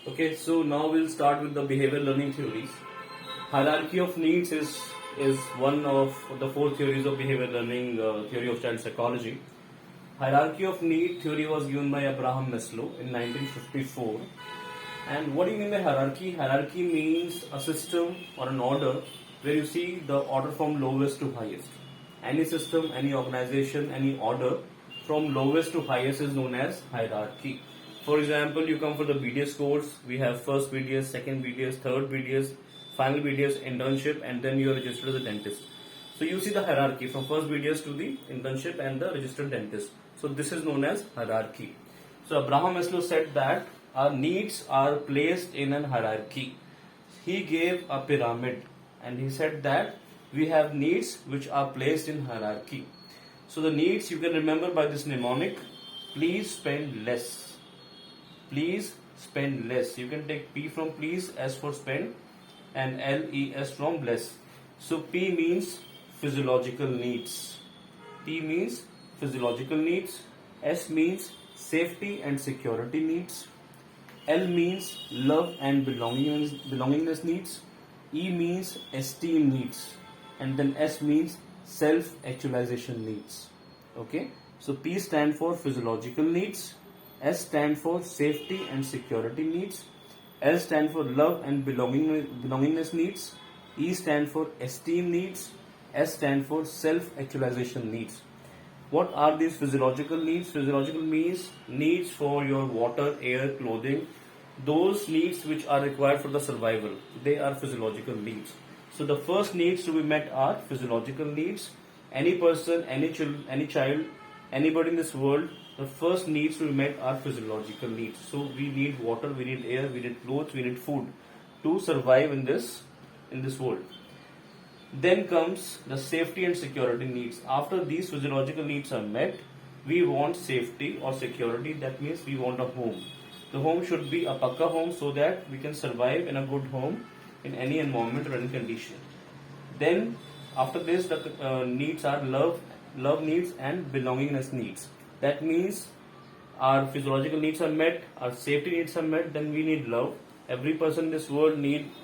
Okay, so now we'll start with the behavior learning theories. Hierarchy of needs is one of the four theories of behavior learning theory of child psychology. Hierarchy of need theory was given by Abraham Maslow in 1954. And what do you mean by hierarchy? Hierarchy means a system or an order where you see the order from lowest to highest. Any system, any organization, any order from lowest to highest is known as hierarchy. For example, you come for the BDS course, we have first BDS, second BDS, third BDS, final BDS, internship, and then you are registered as a dentist. So you see the hierarchy from first BDS to the internship and the registered dentist. So this is known as hierarchy. So Abraham Maslow said that our needs are placed in an hierarchy. He gave a pyramid and he said that we have needs which are placed in hierarchy. So the needs you can remember by this mnemonic: please spend less. Please spend less. You can take P from please, S for spend, and LES from bless. So P means physiological needs. P means physiological needs. S means safety and security needs. L means love and belongingness needs. E means esteem needs. And then S means self-actualization needs. Okay. So P stand for physiological needs. S stand for safety and security needs. L stand for love and belongingness needs. E stand for esteem needs. S stand for self-actualization needs. What are these physiological needs? Physiological means needs for your water, air, clothing. Those needs which are required for the survival. They are physiological needs. So the first needs to be met are physiological needs. Any person, any child, anybody in this world, the first needs to be met are physiological needs. So we need water, we need air, we need clothes, we need food to survive in this world. Then comes the safety and security needs. After these physiological needs are met, we want safety or security. That means we want a home. The home should be a pakka home so that we can survive in a good home in any environment or any condition. Then after this, the needs are love needs and belongingness needs. That means our physiological needs are met, our safety needs are met, then we need love. Every person in this world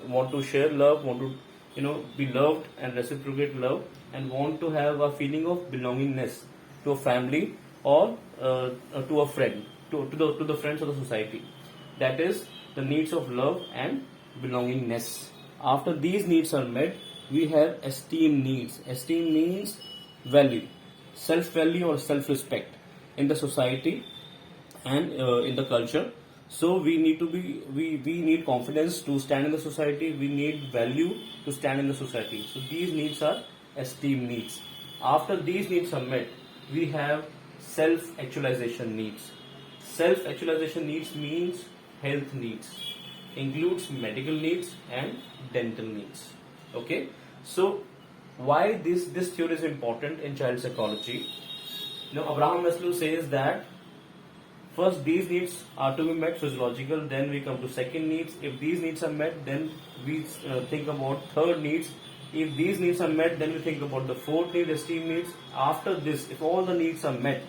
want to share love, want to be loved and reciprocate love, and want to have a feeling of belongingness to a family or to a friend, to the friends of the society. That is the needs of love and belongingness. After these needs are met, we have esteem needs. Esteem means value, self-value or self-respect in the society and in the culture. So we need confidence to stand in the society. We need value to stand in the society. So these needs are esteem needs. After these needs are met, we have self-actualization needs. Self-actualization needs means health needs, includes medical needs and dental needs. Okay. So why this theory is important in child psychology? Now Abraham Maslow says that first these needs are to be met, physiological, then we come to second needs. If these needs are met, then we think about third needs. If these needs are met, then we think about the fourth need, esteem needs. After this, if all the needs are met,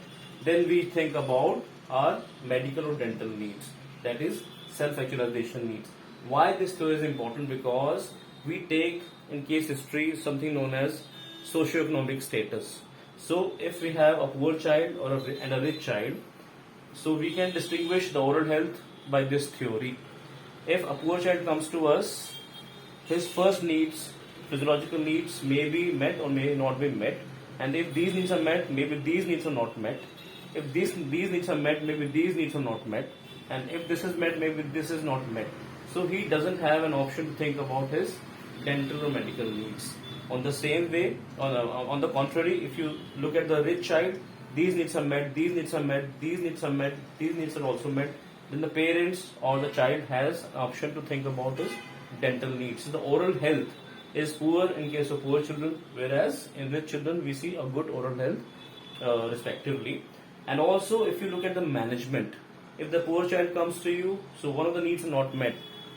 then we think about our medical or dental needs. That is self-actualization needs. Why this theory is important? Because we take in case history something known as socio-economic status. So if we have a poor child and a rich child, so we can distinguish the oral health by this theory. If a poor child comes to us, his first needs, physiological needs, may be met or may not be met. And if these needs are met, maybe these needs are not met. If these needs are met, maybe these needs are not met. And if this is met, maybe this is not met. So he doesn't have an option to think about his dental or medical needs. On the same way, on the contrary, if you look at the rich child, these needs are met, these needs are met, these needs are met, these needs are also met, then the parents or the child has an option to think about his dental needs. So the oral health is poor in case of poor children, whereas in rich children we see a good oral health respectively. And also if you look at the management, if the poor child comes to you, so one of the needs are not met.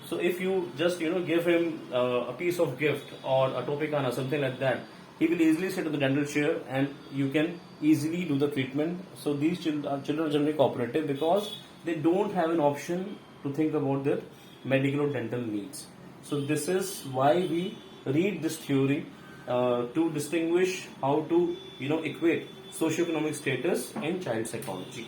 So if you just give him a piece of gift or a Topicana, something like that, he will easily sit in the dental chair and you can easily do the treatment. So these children are generally cooperative because they don't have an option to think about their medical or dental needs. So this is why we read this theory to distinguish how to equate socioeconomic status in child psychology.